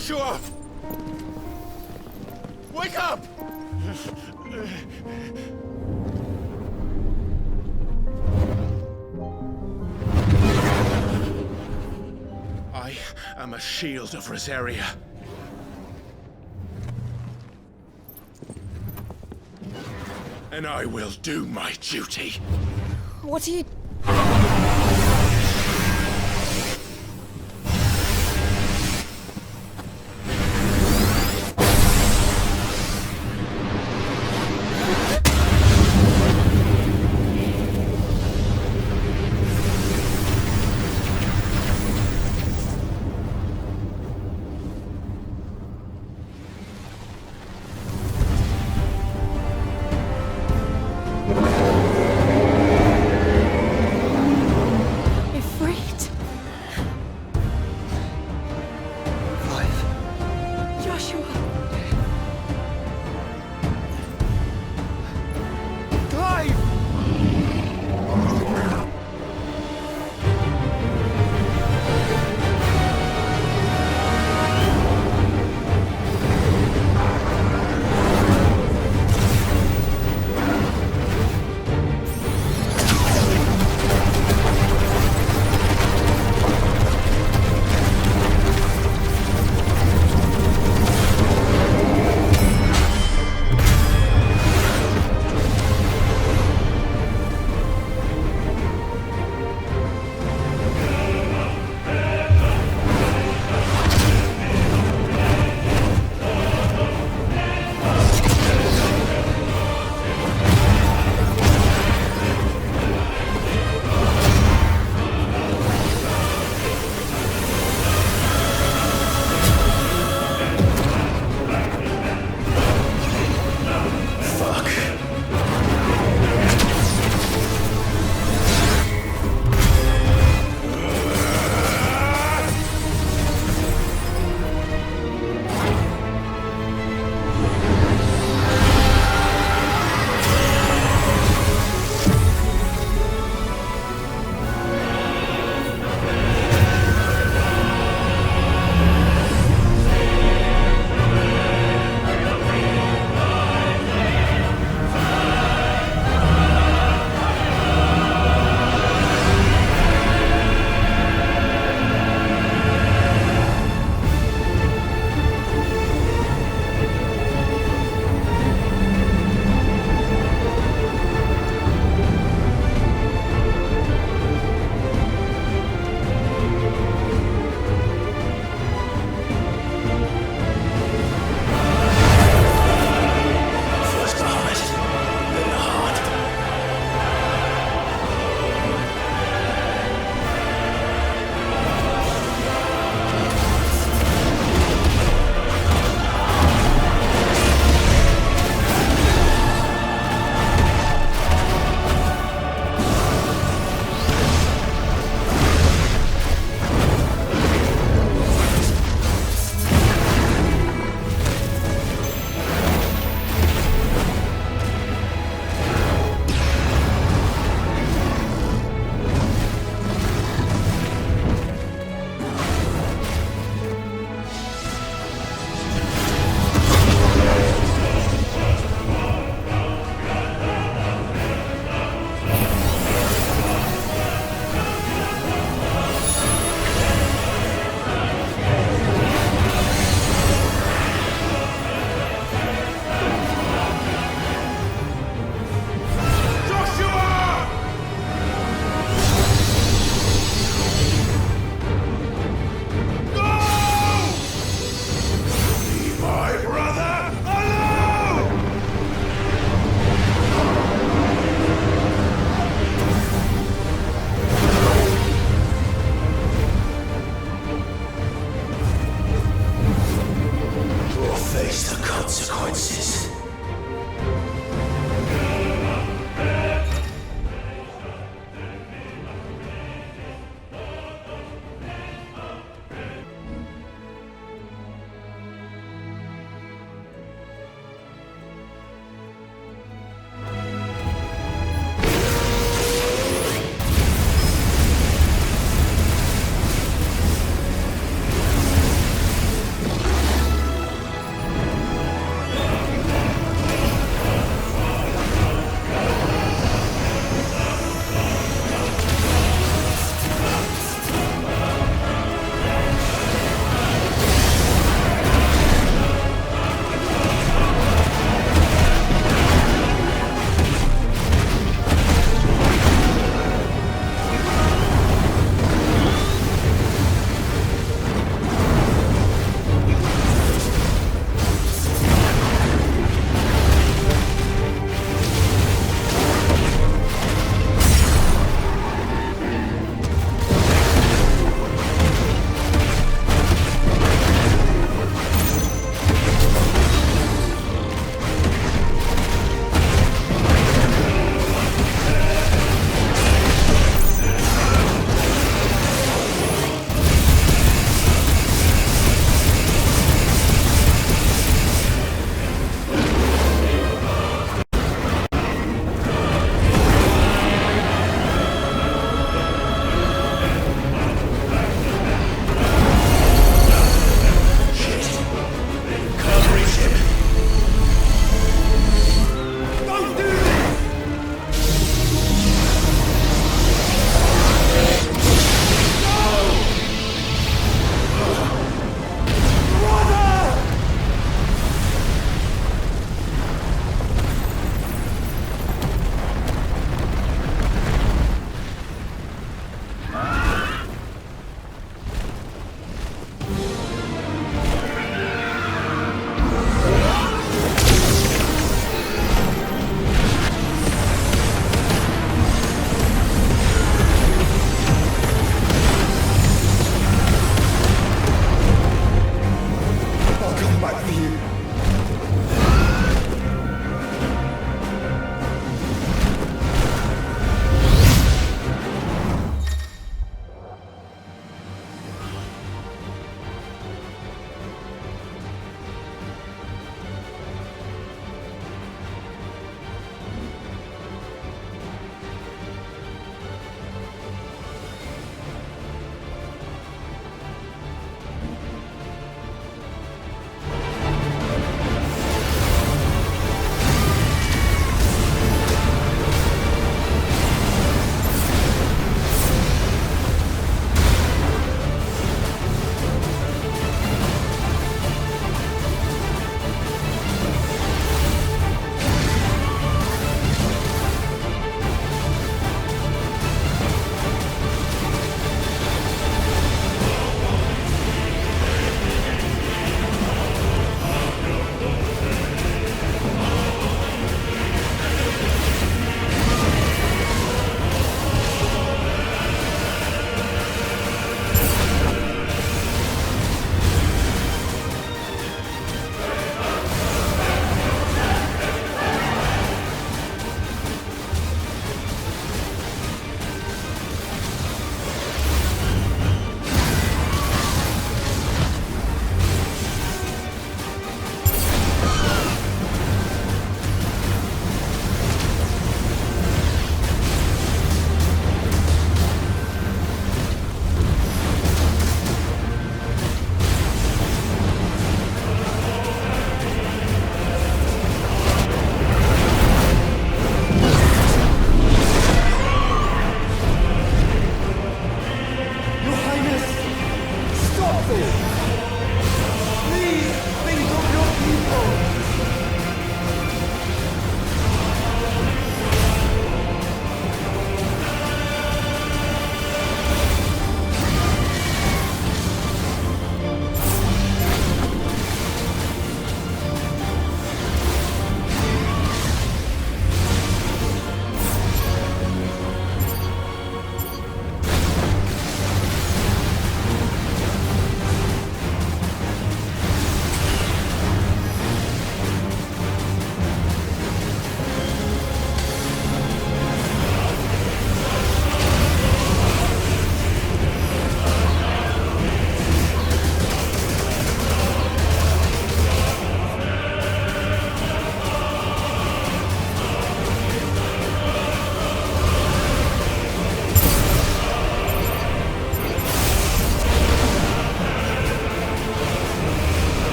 Joshua! Wake up! I am a shield of Rosaria. And I will do my duty. What are you...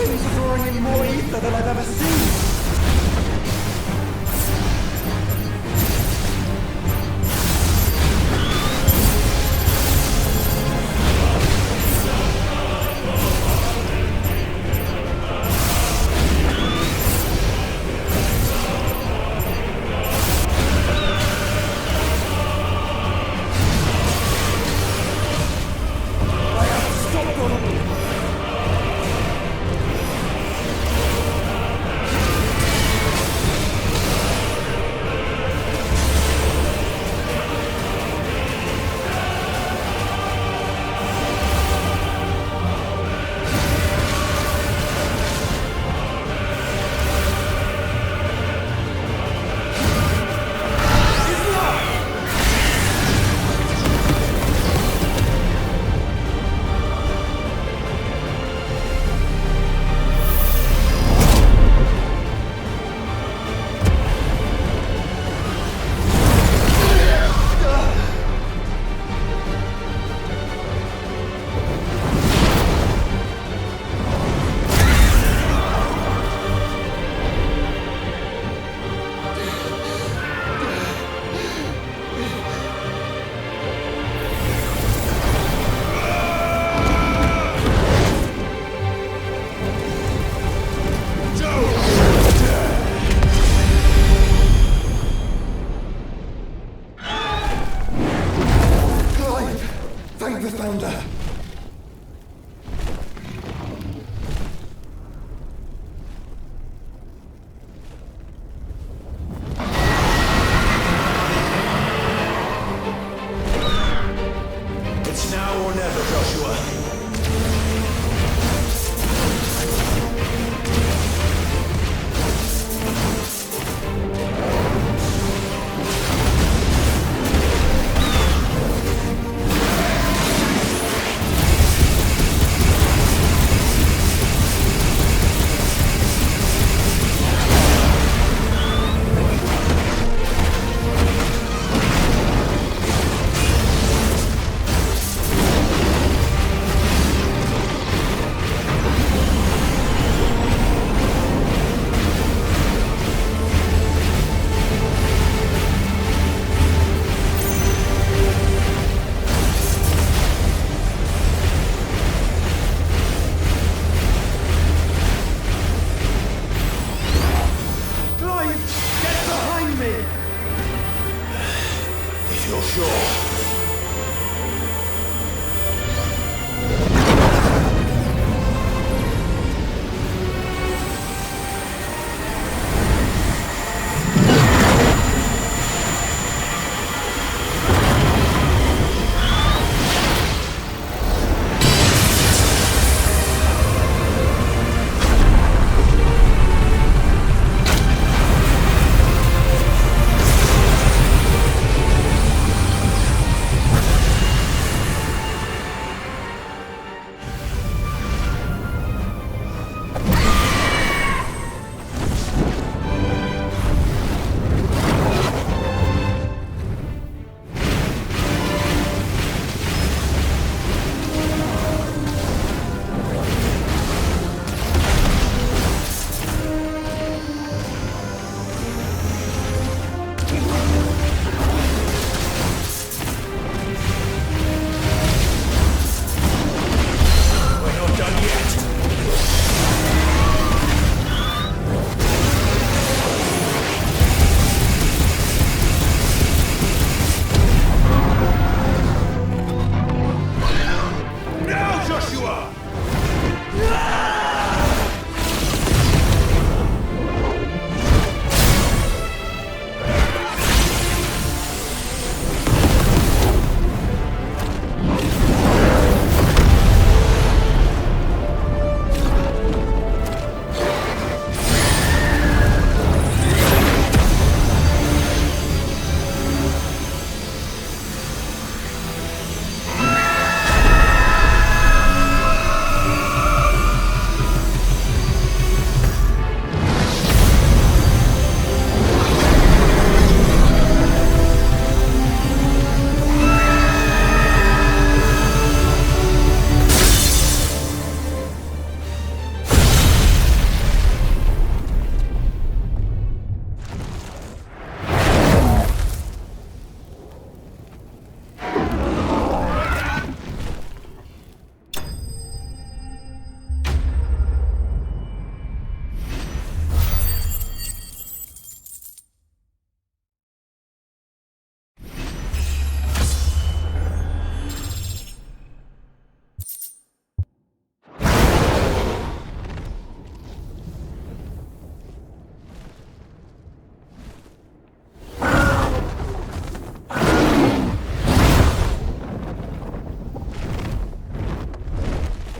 Things are drawing in more ether than I've ever seen. Thank the Founder! It's now or never, Joshua.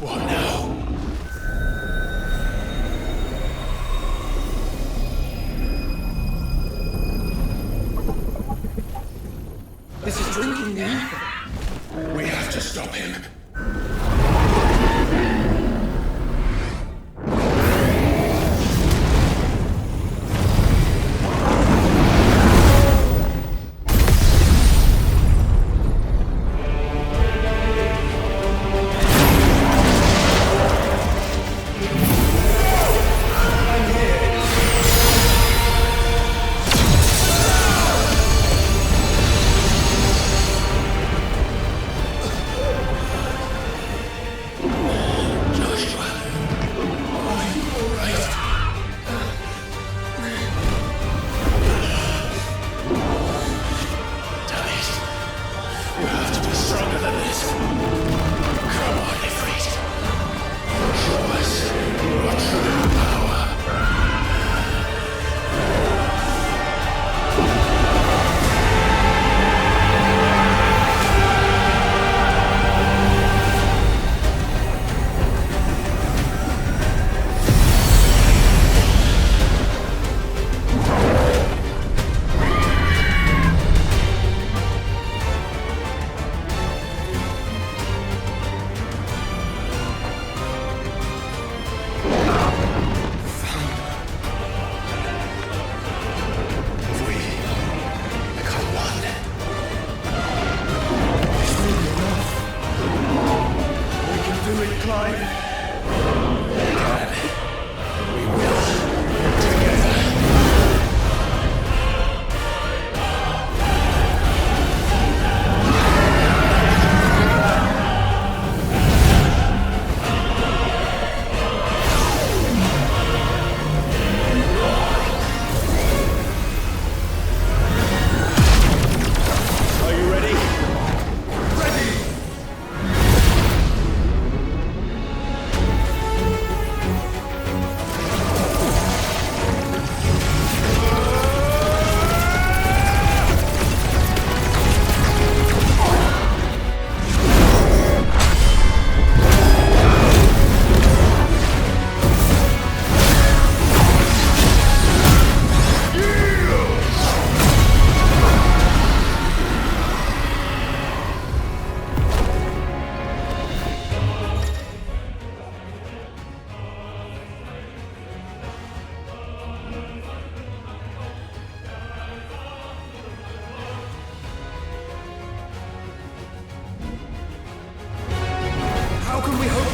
What now? This is drinking the ether. We have to stop him.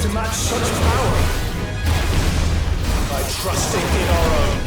To match such power by trusting in our own.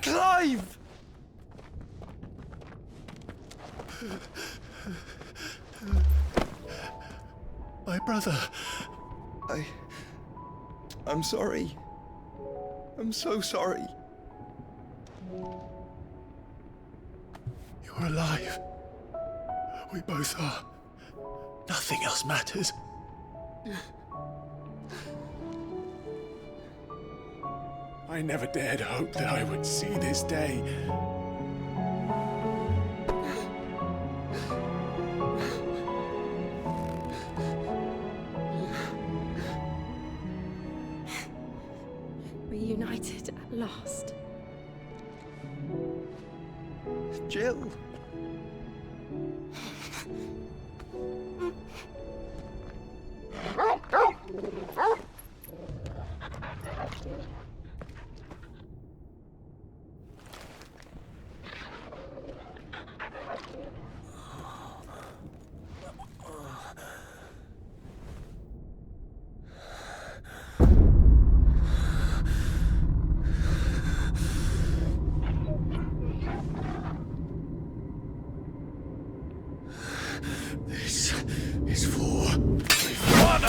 Clive! My brother. I'm sorry. I'm so sorry. You're alive. We both are. Nothing else matters. I never dared hope that I would see this day. Reunited at last. Jill. This is for my father!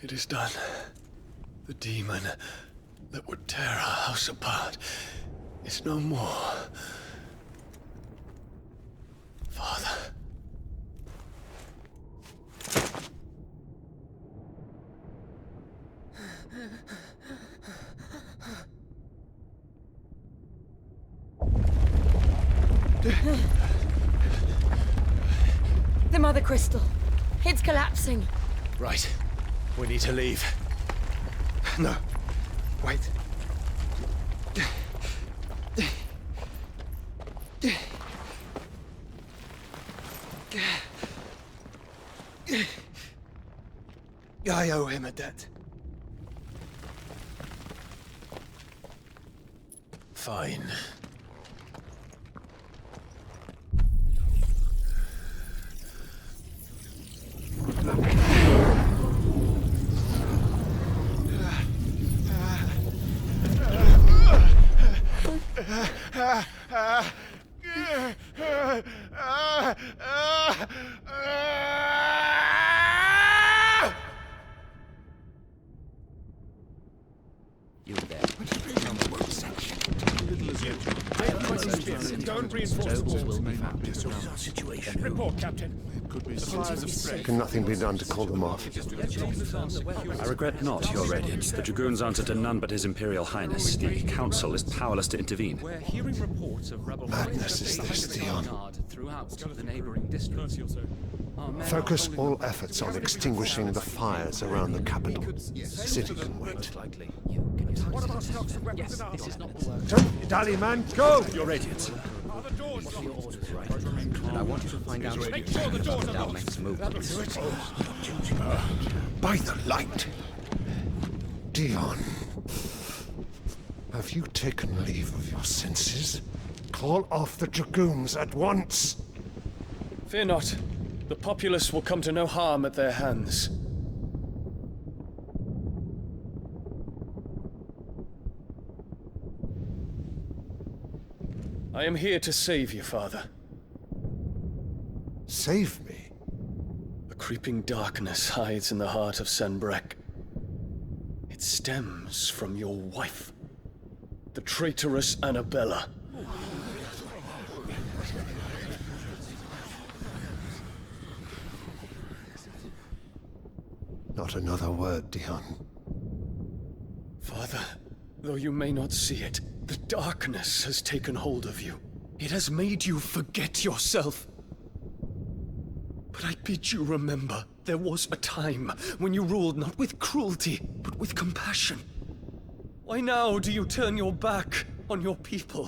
It is done. The demon that would tear our house apart is no more. Father. The Mother Crystal. It's collapsing. Right. We need to leave. No. Wait. I owe him a debt. Fine. Don't reinforce the walls. Report, Captain. Can nothing be done to call them off? I regret not, Your Radiance. The Dragoons answer to none but His Imperial Highness. The Council is powerless to intervene. We're hearing reports of rebel Madness is this, Theon. throughout the neighboring districts. Focus all efforts on extinguishing the fires around the capital. The city can wait. What about stocks of weapons and armor? Don't dally, man, go! Your Radiance. Are the doors locked? And I want you to find out Make sure the doors are our locked. next move. By the light! Dion, have you taken leave of your senses? Call off the Dragoons at once! Fear not. The populace will come to no harm at their hands. I am here to save you, Father. Save me? A creeping darkness hides in the heart of Sanbreque. It stems from your wife, the traitorous Annabella. Not another word, Dion. Father, though you may not see it, The darkness has taken hold of you. It has made you forget yourself. But I bid you remember, there was a time when you ruled not with cruelty, but with compassion. Why now do you turn your back on your people?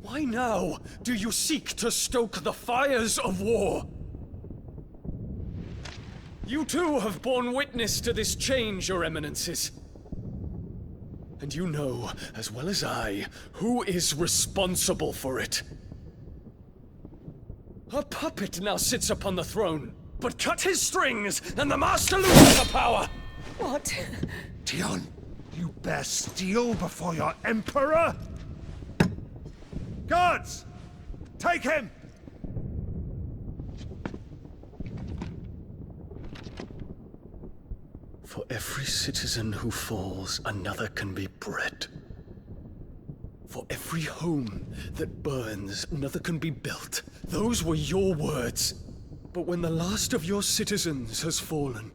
Why now do you seek to stoke the fires of war? You too have borne witness to this change, Your Eminences. And you know, as well as I, who is responsible for it. A puppet now sits upon the throne, but cut his strings, and the master loses the power! What? Dion, you bear steel before your emperor? Guards! Take him! For every citizen who falls, another can be bred. For every home that burns, another can be built. Those were your words. But when the last of your citizens has fallen,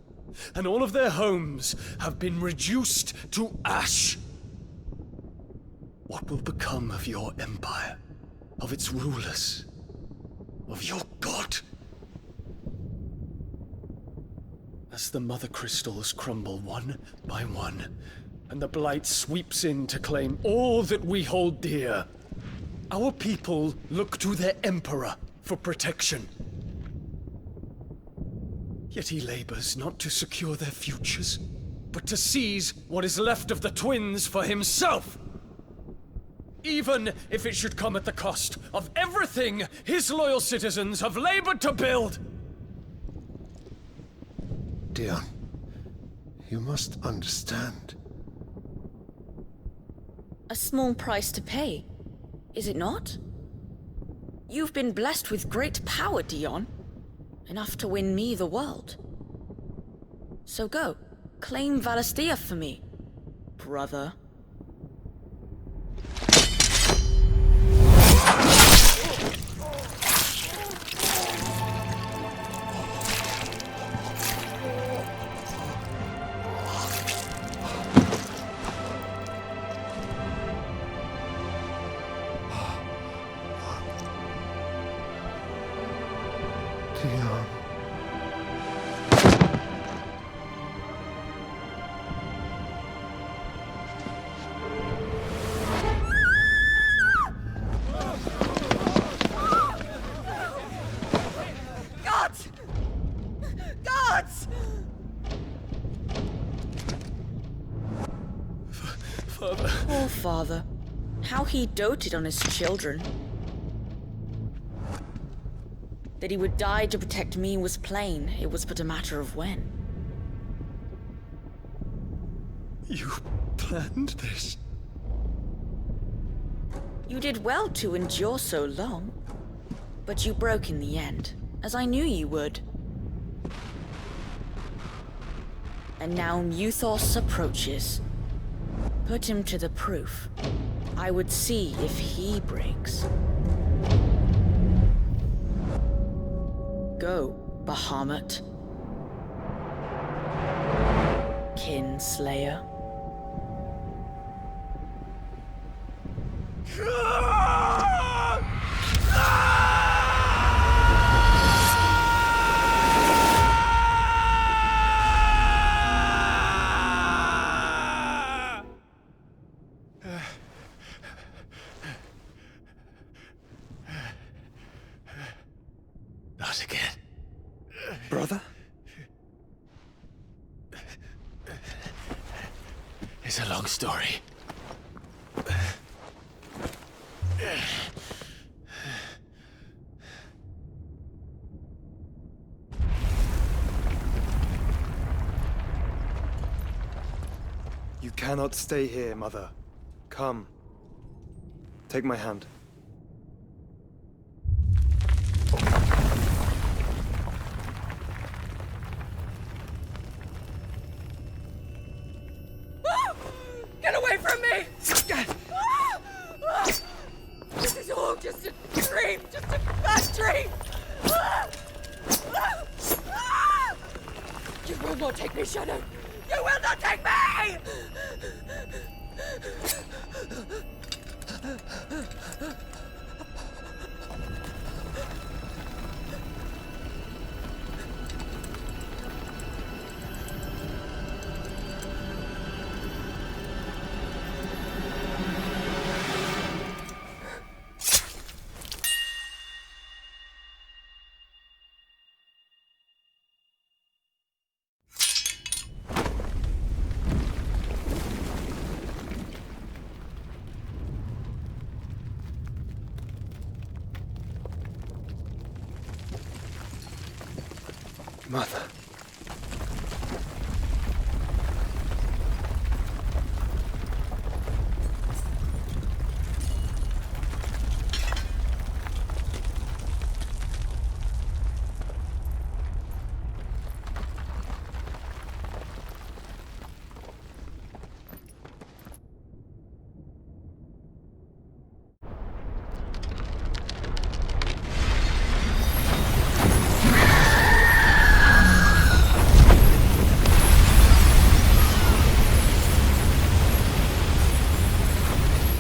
and all of their homes have been reduced to ash, what will become of your empire, of its rulers, of your god? As the mother crystals crumble one by one, and the blight sweeps in to claim all that we hold dear, our people look to their emperor for protection. Yet he labors not to secure their futures, but to seize what is left of the twins for himself. Even if it should come at the cost of everything his loyal citizens have labored to build. Dion, you must understand. A small price to pay, is it not? You've been blessed with great power, Dion. Enough to win me the world. So go, claim Valisthea for me, brother. Dion. Gods! Gods! Father. Poor father. How he doted on his children. That he would die to protect me was plain. It was but a matter of when. You planned this? You did well to endure so long. But you broke in the end, as I knew you would. And now Muthos approaches. Put him to the proof. I would see if he breaks. Go, Bahamut. Kinslayer. Not again. Brother? It's a long story. You cannot stay here, Mother. Come. Take my hand. Get away from me! This is all just a dream, just a bad dream! You will not take me, Shadow! You will not take me! Mother.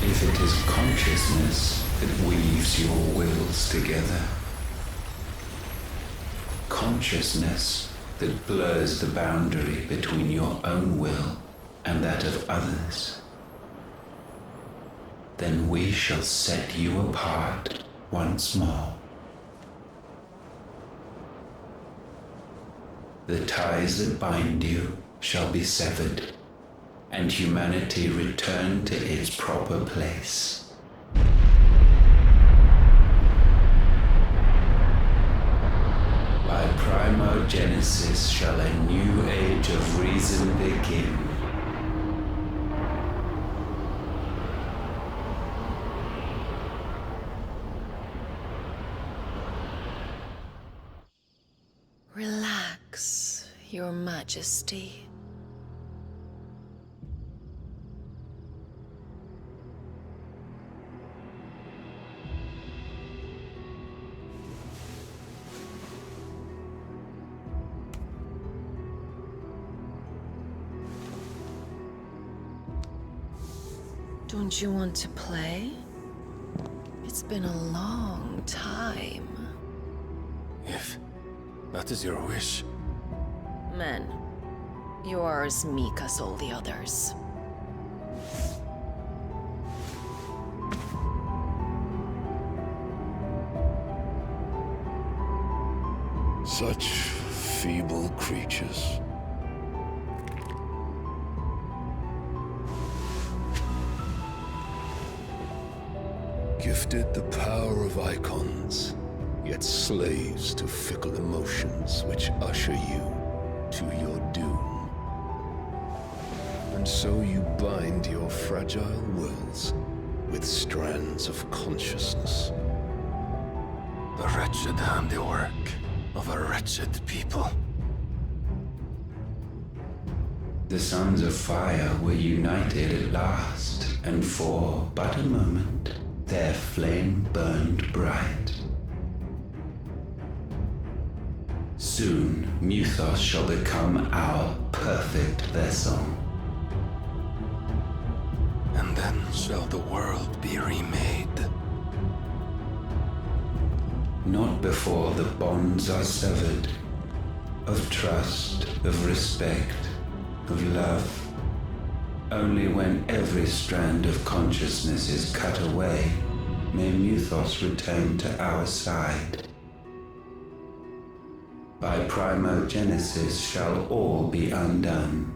If it is consciousness that weaves your wills together, consciousness that blurs the boundary between your own will and that of others, then we shall set you apart once more. The ties that bind you shall be severed, and humanity return to its proper place. By primogenesis shall a new age of reason begin. Relax, Your Majesty. Don't you want to play? It's been a long time. If that is your wish. Men, you are as meek as all the others. Such feeble creatures. Gifted the power of icons, yet slaves to fickle emotions which usher you to your doom. And so you bind your fragile wills with strands of consciousness. The wretched handiwork of a wretched people. The sons of fire were united at last, and for but a moment, their flame burned bright. Soon, Muthos shall become our perfect vessel. And then shall the world be remade. Not before the bonds are severed, of trust, of respect, of love. Only when every strand of consciousness is cut away, may Muthos return to our side. By primogenesis shall all be undone.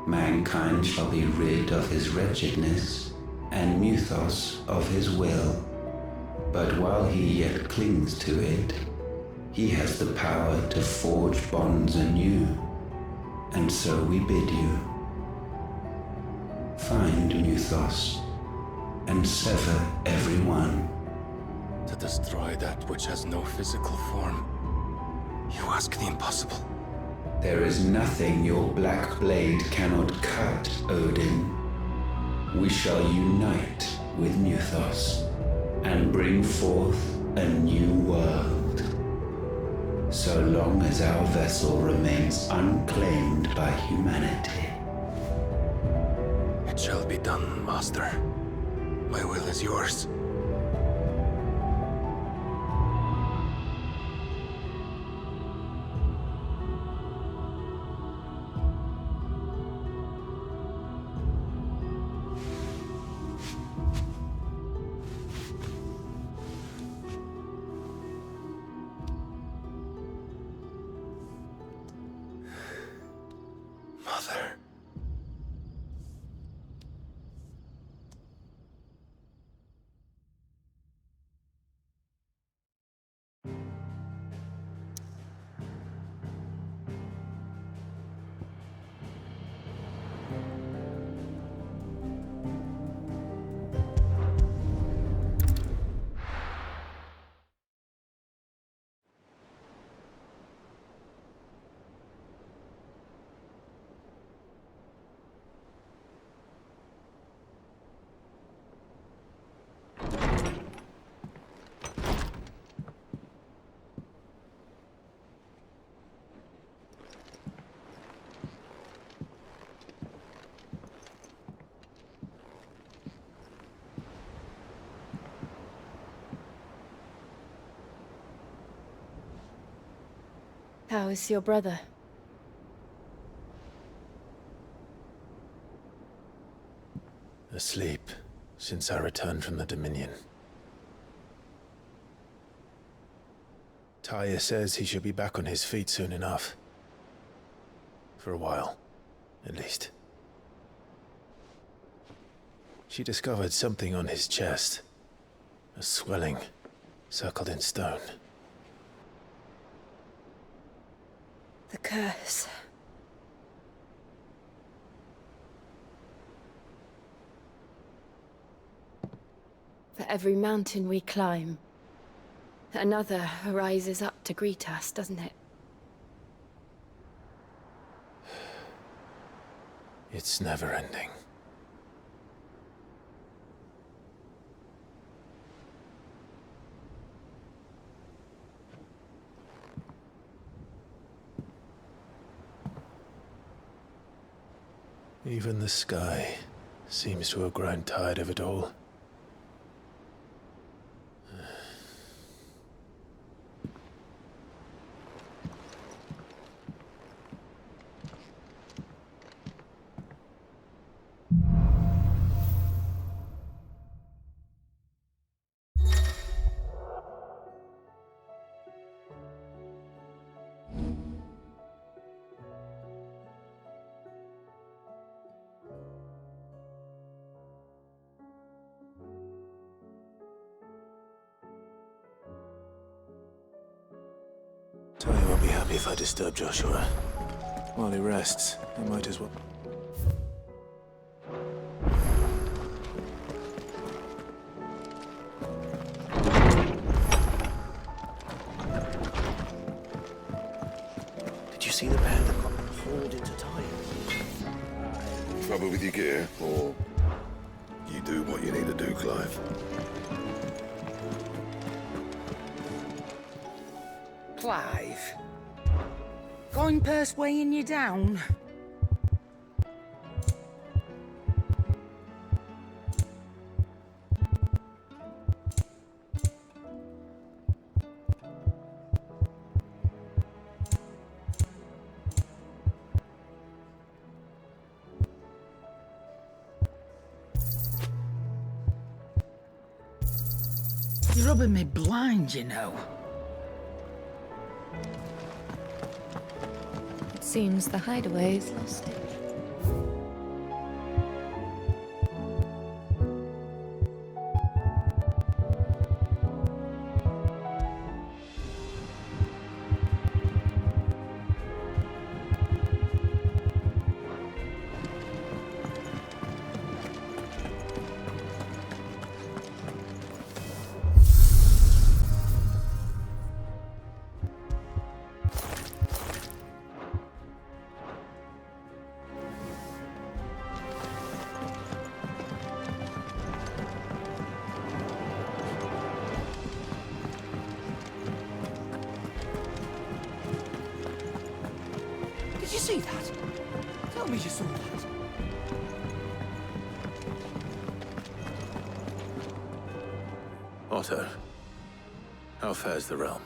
Mankind shall be rid of his wretchedness, and Muthos of his will. But while he yet clings to it, he has the power to forge bonds anew. And so we bid you, find Muthos, and sever everyone. To destroy that which has no physical form. You ask the impossible. There is nothing your black blade cannot cut, Odin. We shall unite with Muthos and bring forth a new world. So long as our vessel remains unclaimed by humanity. It shall be done, Master. My will is yours. Mother. How is your brother? Asleep since I returned from the Dominion. Taya says he should be back on his feet soon enough. For a while, at least. She discovered something on his chest. A swelling, circled in stone. The curse. For every mountain we climb, another rises up to greet us, doesn't it? It's never ending. Even the sky seems to have grown tired of it all. Taya won't be happy if I disturb Joshua. While he rests, I might as well... Did you see the bear that got hauled into Taya? Trouble with your gear, or you do what you need to do, Clive? Clive? Going purse weighing you down? You're rubbing me blind, you know. Seems the hideaway's lost it. Did you see that? Tell me you saw that. Otto, how fares the realm?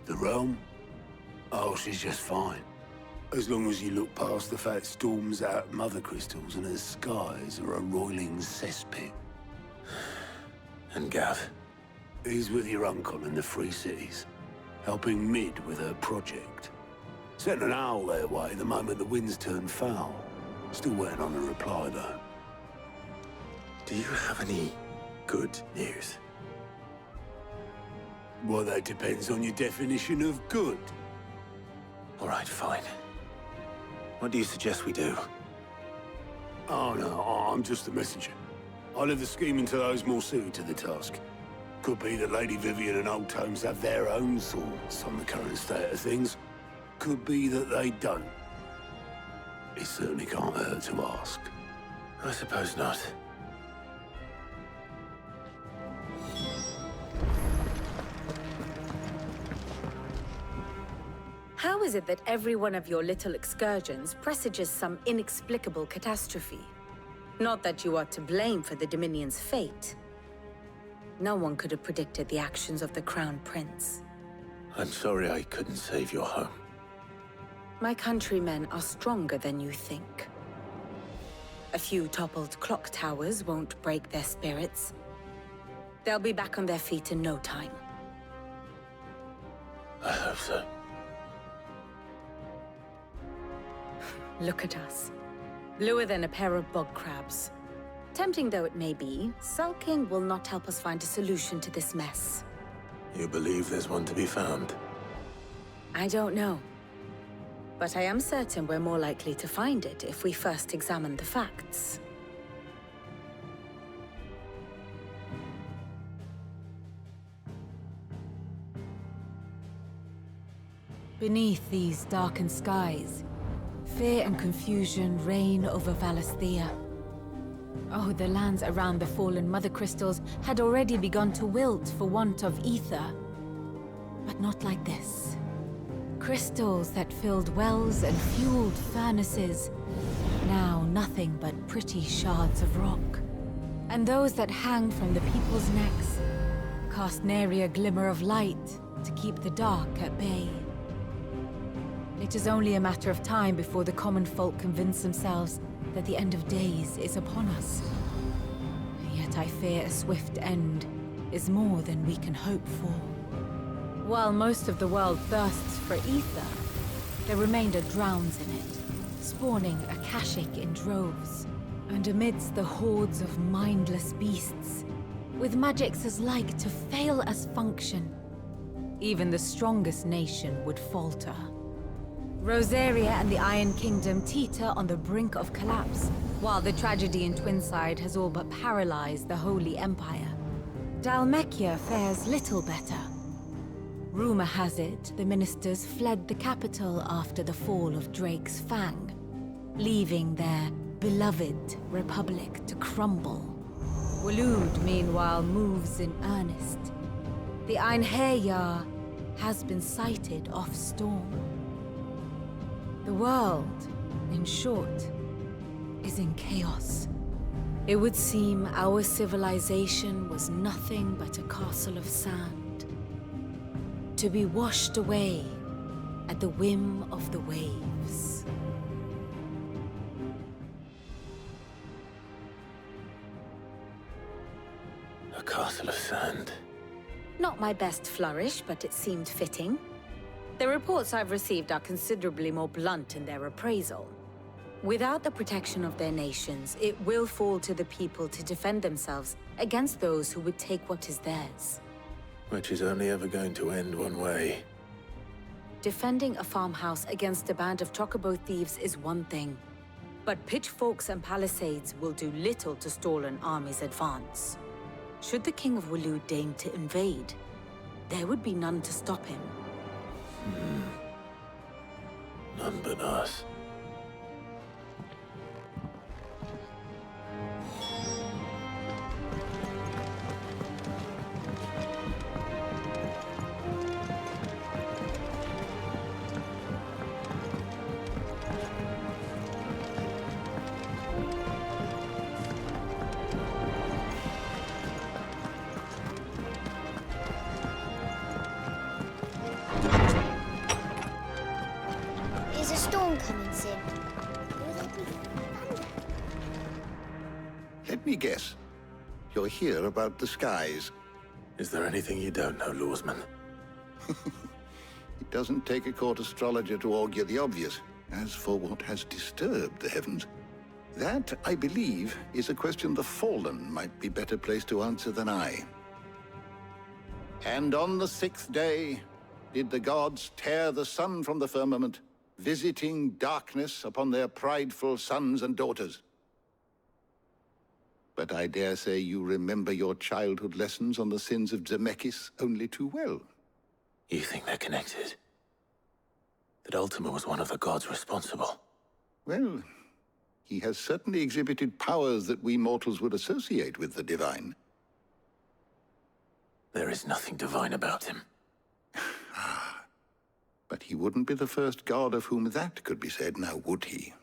The realm? Oh, she's just fine. As long as you look past the fat storms out at mother crystals and her skies are a roiling cesspit. And Gav? He's with your uncle in the Free Cities, helping Mid with her project. Sent an owl their way the moment the winds turned foul. Still waiting on a reply, though. Do you have any good news? Well, that depends on your definition of good. All right, fine. What do you suggest we do? Oh, no, I'm just a messenger. I'll leave the scheming to those more suited to the task. Could be that Lady Vivian and Old Tomes have their own thoughts on the current state of things. Could be that they don't. It certainly can't hurt to ask. I suppose not. How is it that every one of your little excursions presages some inexplicable catastrophe? Not that you are to blame for the Dominion's fate. No one could have predicted the actions of the Crown Prince. I'm sorry I couldn't save your home. My countrymen are stronger than you think. A few toppled clock towers won't break their spirits. They'll be back on their feet in no time. I hope so. Look at us. Bluer than a pair of bog crabs. Tempting though it may be, sulking will not help us find a solution to this mess. You believe there's one to be found? I don't know. But I am certain we're more likely to find it if we first examine the facts. Beneath these darkened skies, fear and confusion reign over Valisthea. Oh, the lands around the fallen Mother Crystals had already begun to wilt for want of ether. But not like this. Crystals that filled wells and fueled furnaces, now nothing but pretty shards of rock. And those that hang from the people's necks cast nary a glimmer of light to keep the dark at bay. It is only a matter of time before the common folk convince themselves that the end of days is upon us. Yet I fear a swift end is more than we can hope for. While most of the world thirsts for ether, the remainder drowns in it, spawning Akashic in droves. And amidst the hordes of mindless beasts, with magics as like to fail as function, even the strongest nation would falter. Rosaria and the Iron Kingdom teeter on the brink of collapse, while the tragedy in Twinside has all but paralyzed the Holy Empire. Dalmekia fares little better. Rumor has it the ministers fled the capital after the fall of Drake's Fang, leaving their beloved republic to crumble. Waloed, meanwhile, moves in earnest. The Einherjar has been sighted off Storm. The world, in short, is in chaos. It would seem our civilization was nothing but a castle of sand, to be washed away at the whim of the waves. A castle of sand. Not my best flourish, but it seemed fitting. The reports I've received are considerably more blunt in their appraisal. Without the protection of their nations, it will fall to the people to defend themselves against those who would take what is theirs. Which is only ever going to end one way. Defending a farmhouse against a band of chocobo thieves is one thing, but pitchforks and palisades will do little to stall an army's advance. Should the King of Waloed deign to invade, there would be none to stop him. None but us. storm coming soon? Will there be thunder? Let me guess. You're here about the skies. Is there anything you don't know, Lawsman? It doesn't take a court astrologer to augur the obvious. As for what has disturbed the heavens, that, I believe, is a question the Fallen might be better placed to answer than I. And on the 6th day, did the gods tear the sun from the firmament, visiting darkness upon their prideful sons and daughters. But I dare say you remember your childhood lessons on the sins of Zemeckis only too well. You think they're connected? That Ultima was one of the gods responsible? Well, he has certainly exhibited powers that we mortals would associate with the divine. There is nothing divine about him. But he wouldn't be the first god of whom that could be said, now would he?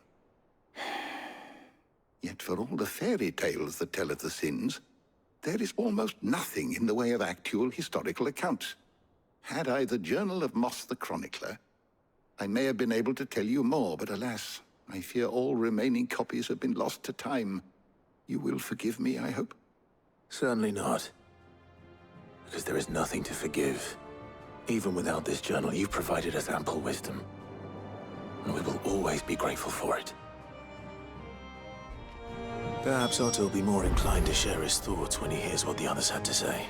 Yet for all the fairy tales that tell of the sins, there is almost nothing in the way of actual historical accounts. Had I the Journal of Moss the Chronicler, I may have been able to tell you more, but alas, I fear all remaining copies have been lost to time. You will forgive me, I hope? Certainly not. Because there is nothing to forgive. Even without this journal, you've provided us ample wisdom. And we will always be grateful for it. Perhaps Otto will be more inclined to share his thoughts when he hears what the others had to say.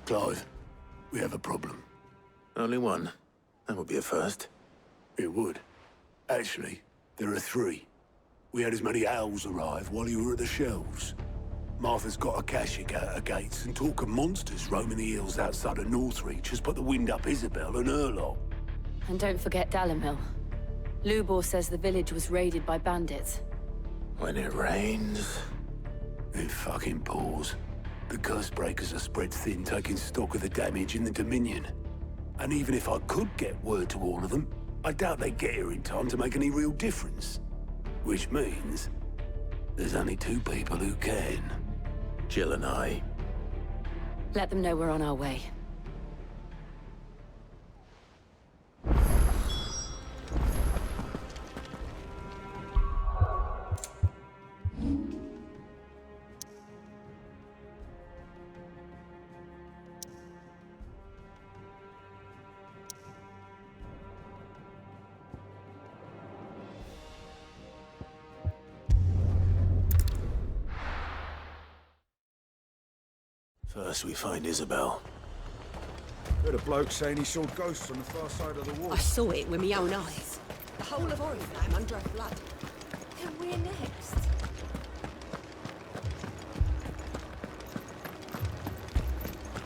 Clive, we have a problem. Only one. That would be a first. It would. Actually, there are 3. We had as many owls arrive while you were at the shelves. Martha's got a Akashic at her gates, and talk of monsters roaming the hills outside of Northreach has put the wind up Isabel and her lot. And don't forget Dalimil. Lubor says the village was raided by bandits. When it rains... It fucking pours. The Cursebreakers are spread thin, taking stock of the damage in the Dominion. And even if I could get word to all of them, I doubt they'd get here in time to make any real difference. Which means... there's only 2 people who can. Jill and I. Let them know we're on our way. First we find Isabel. Heard a bloke saying he saw ghosts on the far side of the wall. I saw it with my own eyes. The whole of Oriflame under her blood. Then we're next.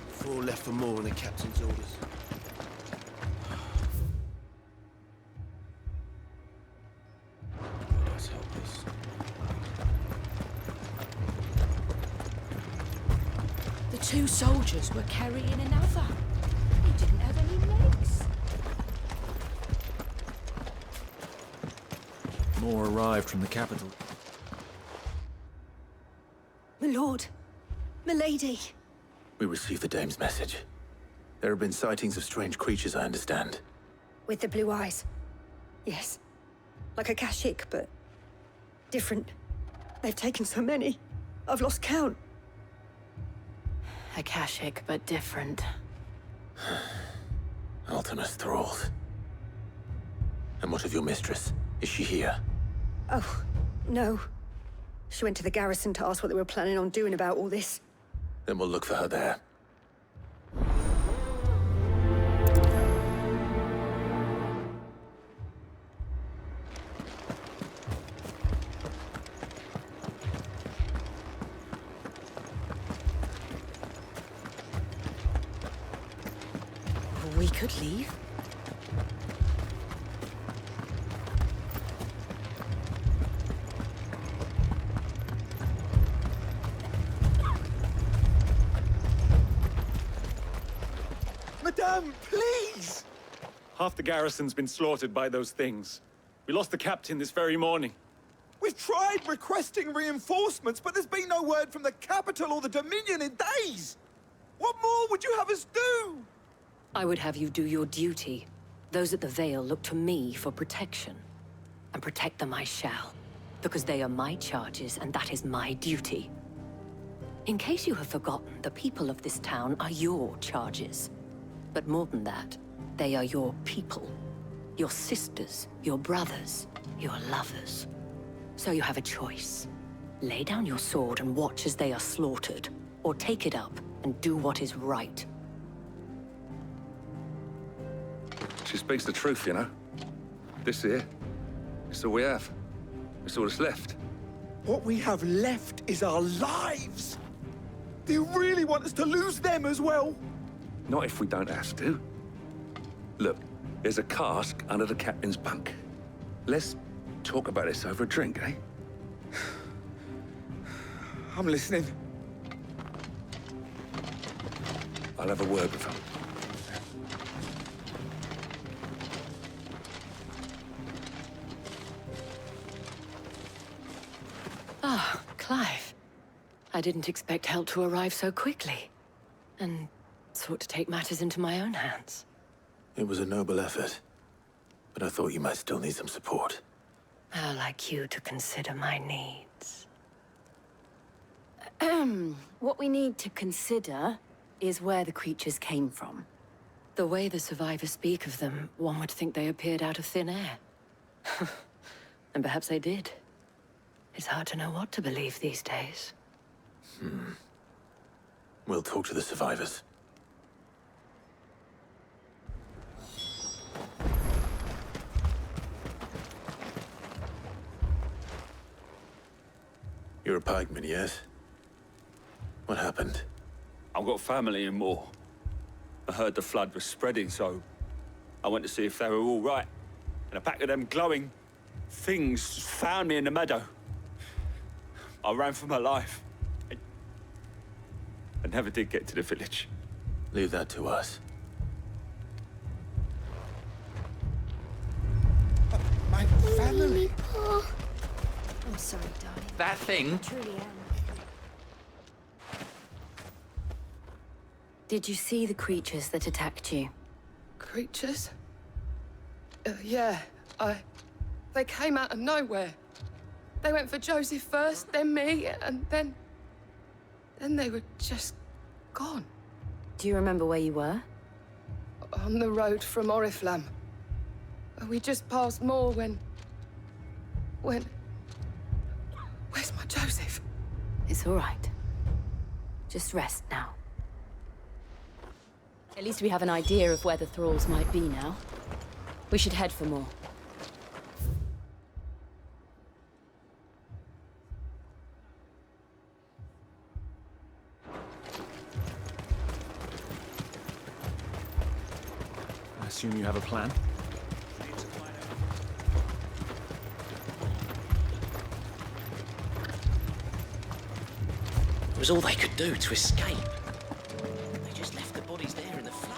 4 left for more on the captain's orders. God, let's help us. The 2 soldiers were carrying another. He didn't have any legs. More arrived from the capital. My lord. My lady. We received the dame's message. There have been sightings of strange creatures, I understand. With the blue eyes. Yes. Like Akashic, but different. They've taken so many. I've lost count. Akashic, but different. Ultima's thralls. And what of your mistress? Is she here? Oh, no. She went to the garrison to ask what they were planning on doing about all this. Then we'll look for her there. We could leave. Madame, please! Half the garrison's been slaughtered by those things. We lost the captain this very morning. We've tried requesting reinforcements, but there's been no word from the capital or the Dominion in days! What more would you have us do? I would have you do your duty. Those at the Vale look to me for protection. And protect them I shall, because they are my charges and that is my duty. In case you have forgotten, the people of this town are your charges. But more than that, they are your people. Your sisters, your brothers, your lovers. So you have a choice. Lay down your sword and watch as they are slaughtered, or take it up and do what is right. She speaks the truth, you know. This here, it's all we have. It's all that's left. What we have left is our lives! Do you really want us to lose them as well? Not if we don't have to. Look, there's a cask under the captain's bunk. Let's talk about this over a drink, eh? I'm listening. I'll have a word with him. Ah, Clive. I didn't expect help to arrive so quickly. And sought to take matters into my own hands. It was a noble effort, but I thought you might still need some support. How like you to consider my needs. What we need to consider is where the creatures came from. The way the survivors speak of them, one would think they appeared out of thin air. And perhaps they did. It's hard to know what to believe these days. We'll talk to the survivors. You're a pikeman, yes? What happened? I've got family in Moor. I heard the flood was spreading, so I went to see if they were all right. And a pack of them glowing things found me in the meadow. I ran for my life. I never did get to the village. Leave that to us. My family! I'm sorry, darling. That thing? I truly am. Did you see the creatures that attacked you? Creatures? Yeah, They came out of nowhere. They went for Joseph first, then me, and then they were just gone. Do you remember where you were? On the road from Oriflamme. We just passed Moor when... Where's my Joseph? It's all right. Just rest now. At least we have an idea of where the thralls might be now. We should head for more. I assume you have a plan? It was all they could do to escape. They just left the bodies there in the flood.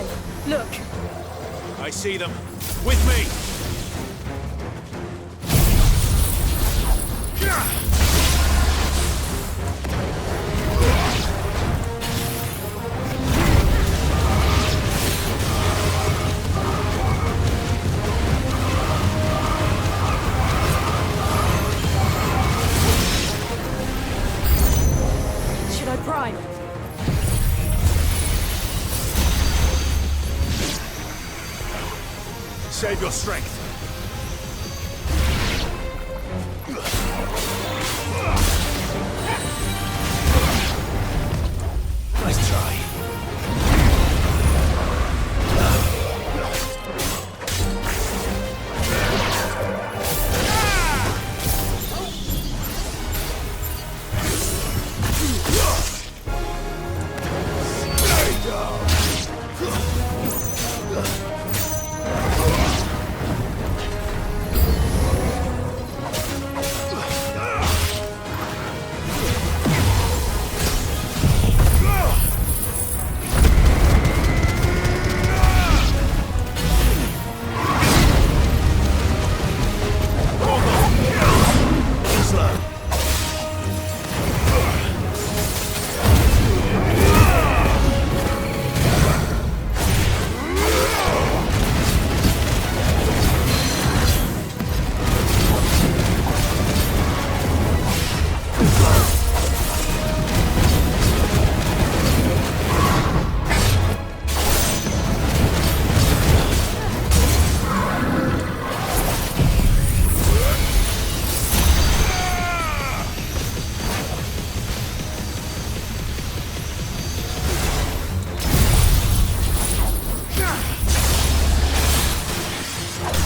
Clive, look! I see them. With me! Should I prime? Save your strength. Nice try.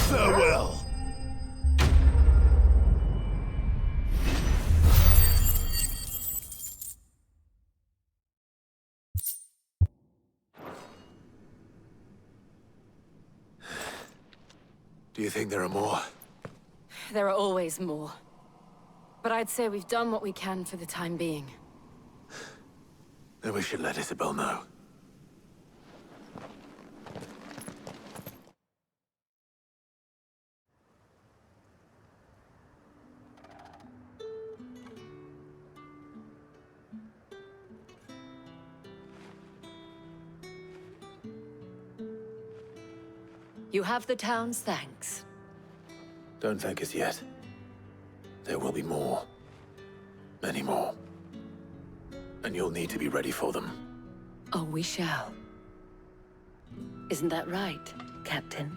Farewell. Do you think there are more? There are always more. But I'd say we've done what we can for the time being. Then we should let Isabel know. You have the town's thanks. Don't thank us yet. There will be more. Many more. And you'll need to be ready for them. Oh, we shall. Isn't that right, Captain?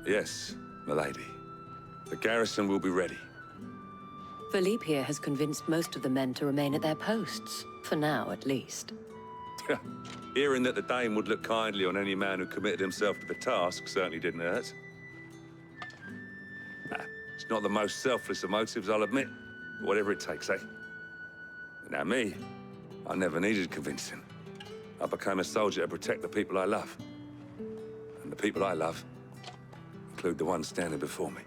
Yes, milady. The garrison will be ready. Philippe here has convinced most of the men to remain at their posts. For now, at least. Hearing that the Dane would look kindly on any man who committed himself to the task certainly didn't hurt. Nah, it's not the most selfless of motives, I'll admit. But whatever it takes, eh? Now me, I never needed convincing. I became a soldier to protect the people I love. And the people I love include the ones standing before me.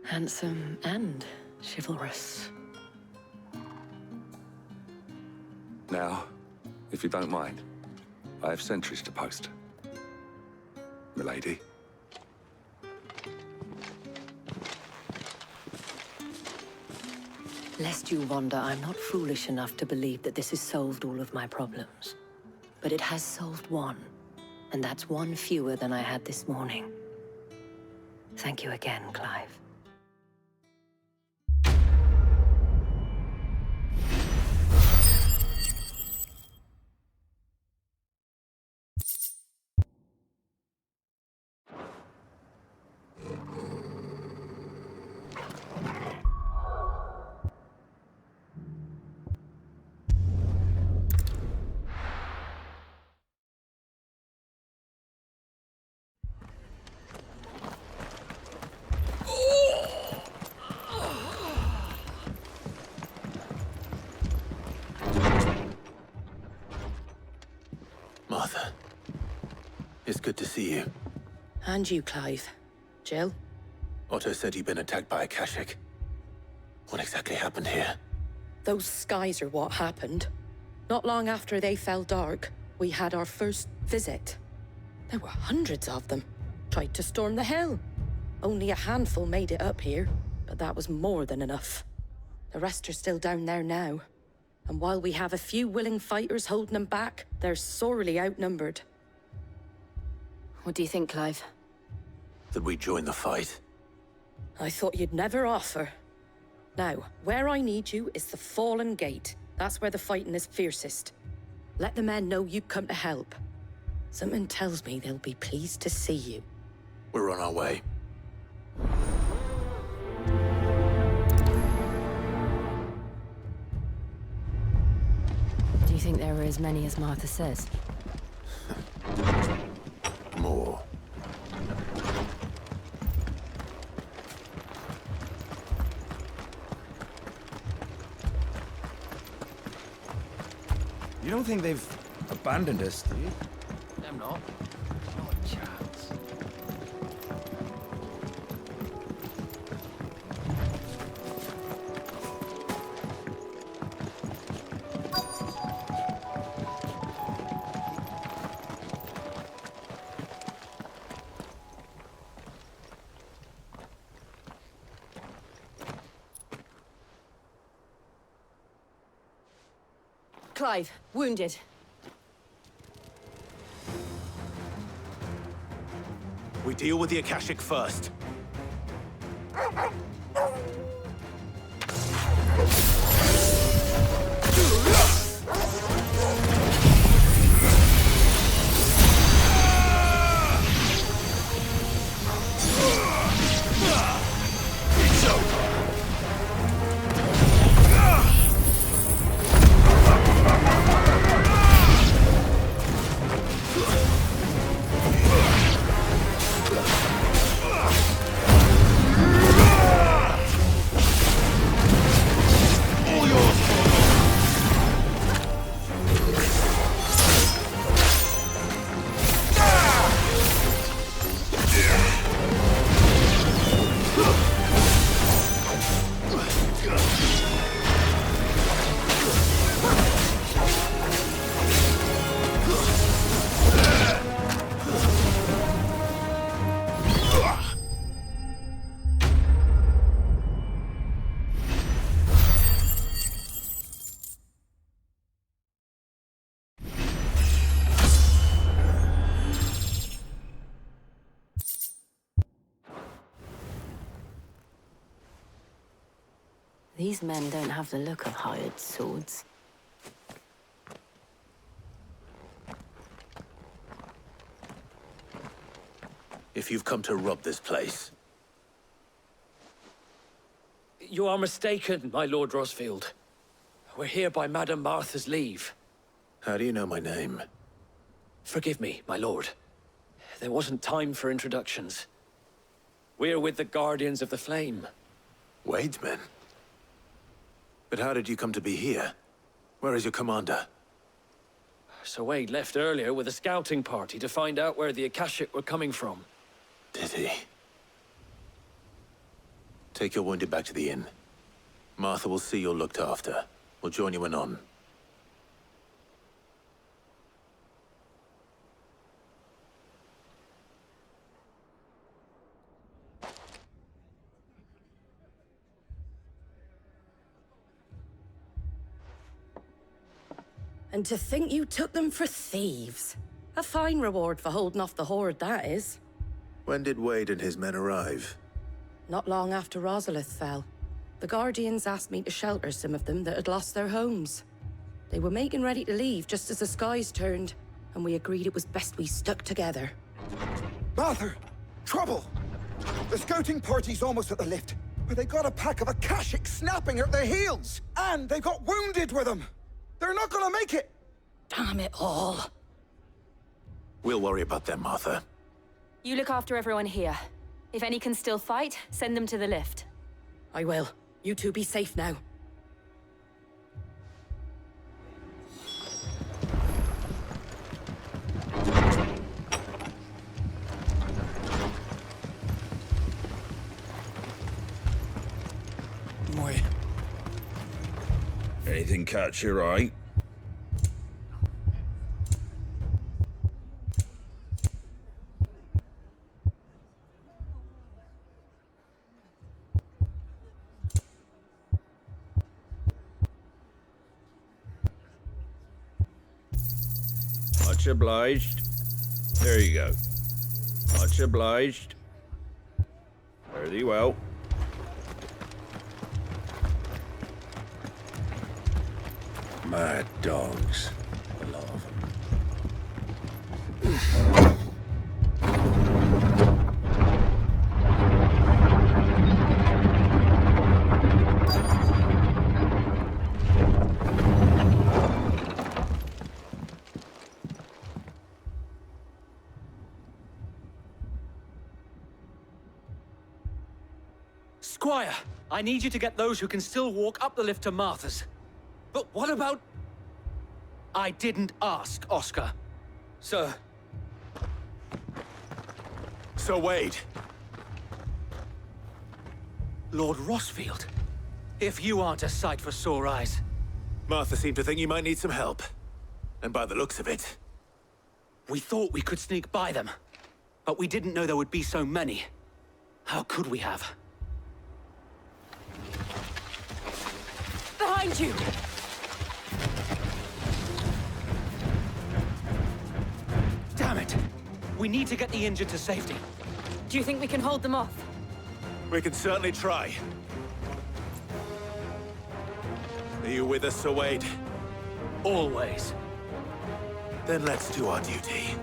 Handsome and chivalrous. Now, if you don't mind, I have sentries to post. Milady. Lest you wonder, I'm not foolish enough to believe that this has solved all of my problems. But it has solved one, and that's one fewer than I had this morning. Thank you again, Clive. Martha. It's good to see you. And you, Clive. Jill? Otto said you'd been attacked by a Kashik. What exactly happened here? Those skies are what happened. Not long after they fell dark, we had our first visit. There were hundreds of them. Tried to storm the hill. Only a handful made it up here, but that was more than enough. The rest are still down there now. And while we have a few willing fighters holding them back, they're sorely outnumbered. What do you think, Clive? That we join the fight? I thought you'd never offer. Now, where I need you is the Fallen Gate. That's where the fighting is fiercest. Let the men know you come to help. Something tells me they'll be pleased to see you. We're on our way. Do you think there were as many as Martha says? More. You don't think they've abandoned us, do you? Them not. Not a chance. Clive, wounded. We deal with the Akashic first. These men don't have the look of hired swords. If you've come to rob this place, You are mistaken, my Lord Rosfield. We're here by Madame Martha's leave. how do you know my name? Forgive me, my lord. There wasn't time for introductions. We're with the Guardians of the Flame. Wade's men? But how did you come to be here? Where is your commander? Sir Wade left earlier with a scouting party to find out where the Akashic were coming from. Did he? Take your wounded back to the inn. Martha will see you're looked after. We'll join you anon. And to think you took them for thieves. A fine reward for holding off the horde, that is. When did Wade and his men arrive? Not long after Rosalith fell. The Guardians asked me to shelter some of them that had lost their homes. They were making ready to leave just as the skies turned, and we agreed it was best we stuck together. Martha! Trouble! The scouting party's almost at the lift, but they got a pack of Akashic snapping at their heels! And they've got wounded with them! They're not gonna make it! Damn it all. We'll worry about them, Martha. You look after everyone here. If any can still fight, send them to the lift. I will. You two be safe now. Moi. Anything catch your eye? Much obliged. There you go. Much obliged. Fare thee well. Mad dogs. A lot of them. Squire, I need you to get those who can still walk up the lift to Martha's. But what about... I didn't ask, Oscar. Sir. Sir Wade. Lord Rossfield. If you aren't a sight for sore eyes. Martha seemed to think you might need some help. And by the looks of it... We thought we could sneak by them. But we didn't know there would be so many. How could we have? Behind you! Damn it! We need to get the injured to safety. Do you think we can hold them off? We can certainly try. Are you with us, Sir Wade? Always. Then let's do our duty.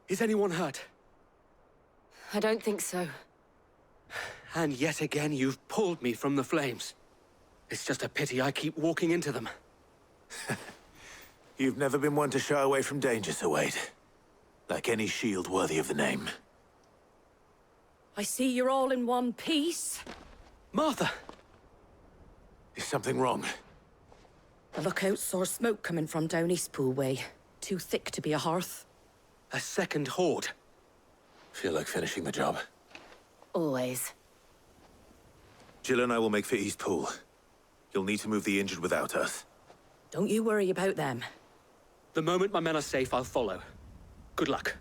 Is anyone hurt? I don't think so. And yet again, you've pulled me from the flames. It's just a pity I keep walking into them. You've never been one to shy away from danger, Sir Wade. Like any shield worthy of the name. I see you're all in one piece. Martha! Is something wrong? The lookout saw smoke coming from down Eastpool way. Too thick to be a hearth. A second horde. Feel like finishing the job? Always. Jill and I will make for Eastpool. You'll need to move the injured without us. Don't you worry about them. The moment my men are safe, I'll follow. Good luck.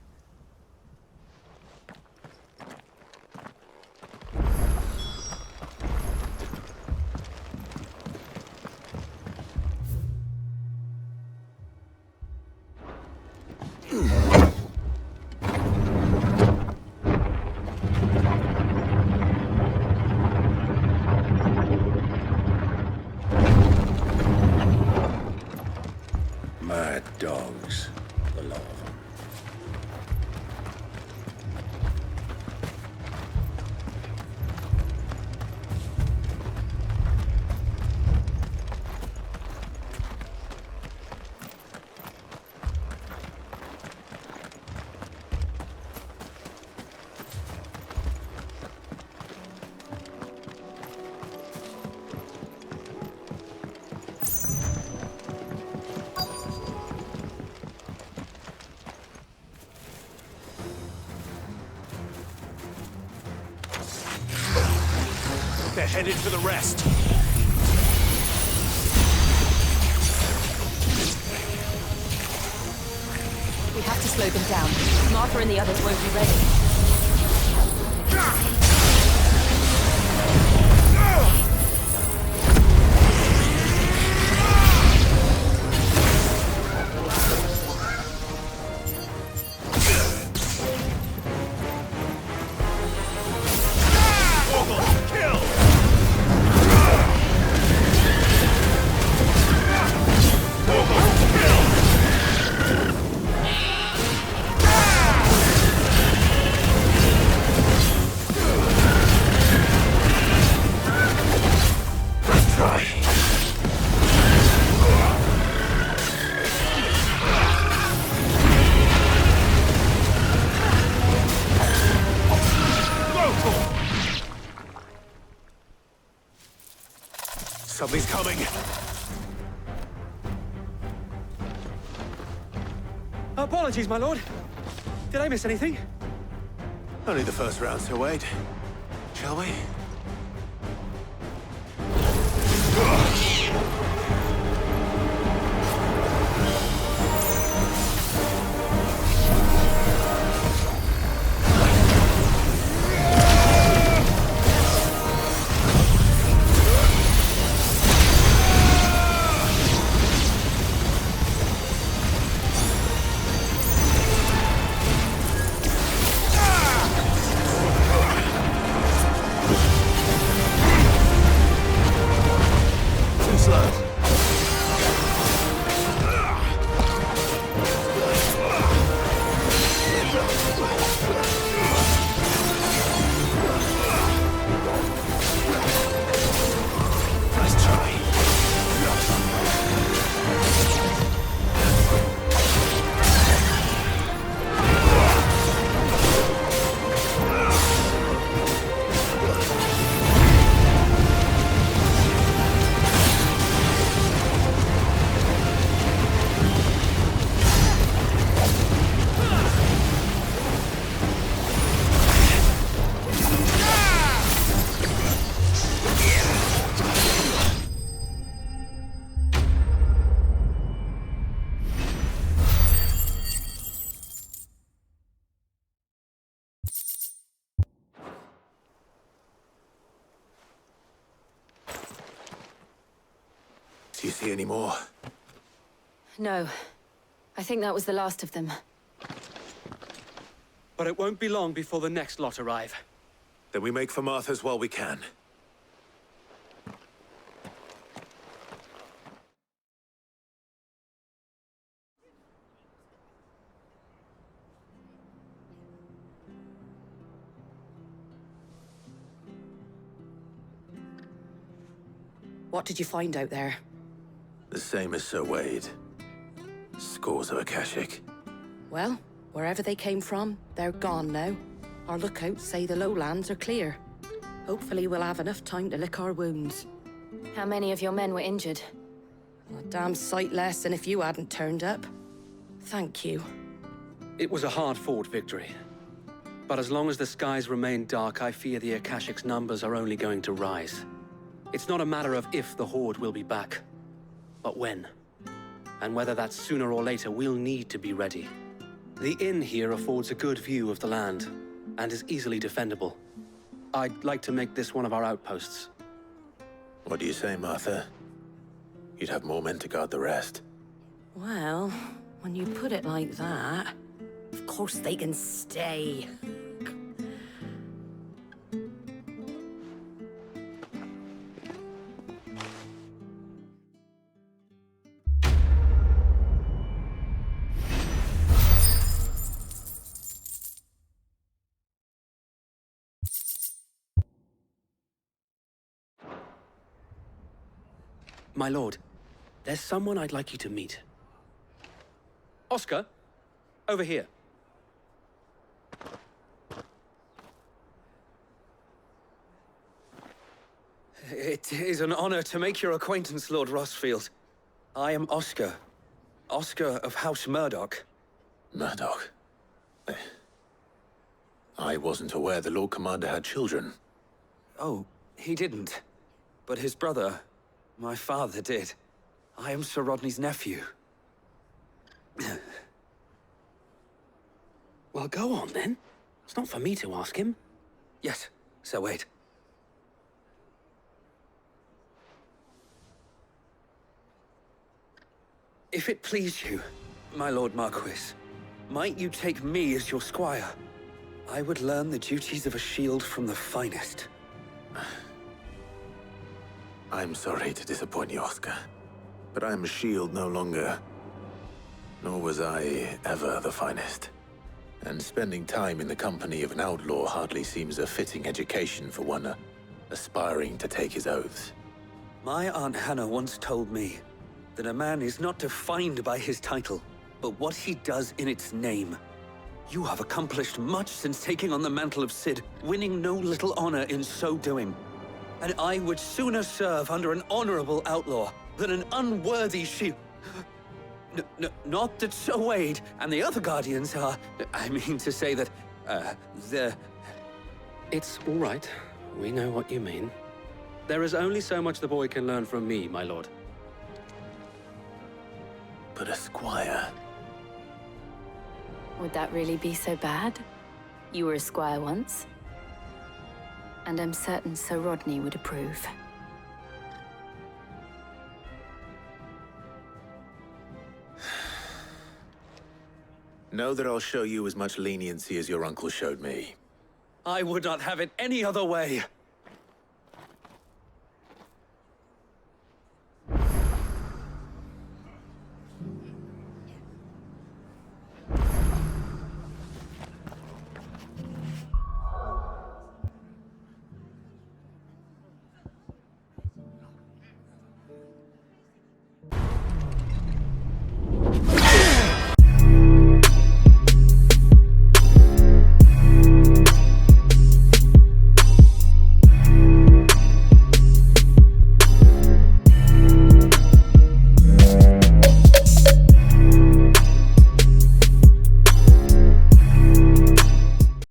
Mad dogs. A lot of them. headed for the rest. We have to slow them down. Martha and the others won't be ready. Something's coming. Apologies, my lord. Did I miss anything? Only the first round, so wait. Shall we? Do you see any more? No. I think that was the last of them. But it won't be long before the next lot arrive. Then we make for Martha's while we can. What did you find out there? The same as Sir Wade. Scores of Akashic. Well, wherever they came from, they're gone now. Our lookouts say the lowlands are clear. Hopefully we'll have enough time to lick our wounds. How many of your men were injured? A damn sight less than if you hadn't turned up. Thank you. It was a hard-fought victory. But as long as the skies remain dark, I fear the Akashic's numbers are only going to rise. It's not a matter of if the Horde will be back, but when. And whether that's sooner or later, we'll need to be ready. The inn here affords a good view of the land, and is easily defendable. I'd like to make this one of our outposts. What do you say, Martha? You'd have more men to guard the rest. Well, when you put it like that, of course they can stay. My lord, there's someone I'd like you to meet. Oscar, over here. It is an honor to make your acquaintance, Lord Rossfield. I am Oscar. Oscar of House Murdoch. Murdoch? I wasn't aware the Lord Commander had children. Oh, He didn't. But his brother, my father, did. I am Sir Rodney's nephew. Well, go on then. It's not for me to ask him. Yes, Sir Wade. If it please you, my Lord Marquis, might you take me as your squire? I would learn the duties of a shield from the finest. I'm sorry to disappoint you, Oscar, but I'm a shield no longer. Nor was I ever the finest. And spending time in the company of an outlaw hardly seems a fitting education for one aspiring to take his oaths. My Aunt Hannah once told me that a man is not defined by his title, but what he does in its name. You have accomplished much since taking on the mantle of Cid, winning no little honor in so doing. And I would sooner serve under an honorable outlaw than an unworthy shield. Not that Sir Wade and the other Guardians are... I mean to say that, they're... It's all right. We know what you mean. There is only so much the boy can learn from me, my lord. But a squire... Would that really be so bad? You were a squire once. And I'm certain Sir Rodney would approve. Know that I'll show you as much leniency as your uncle showed me. I would not have it any other way.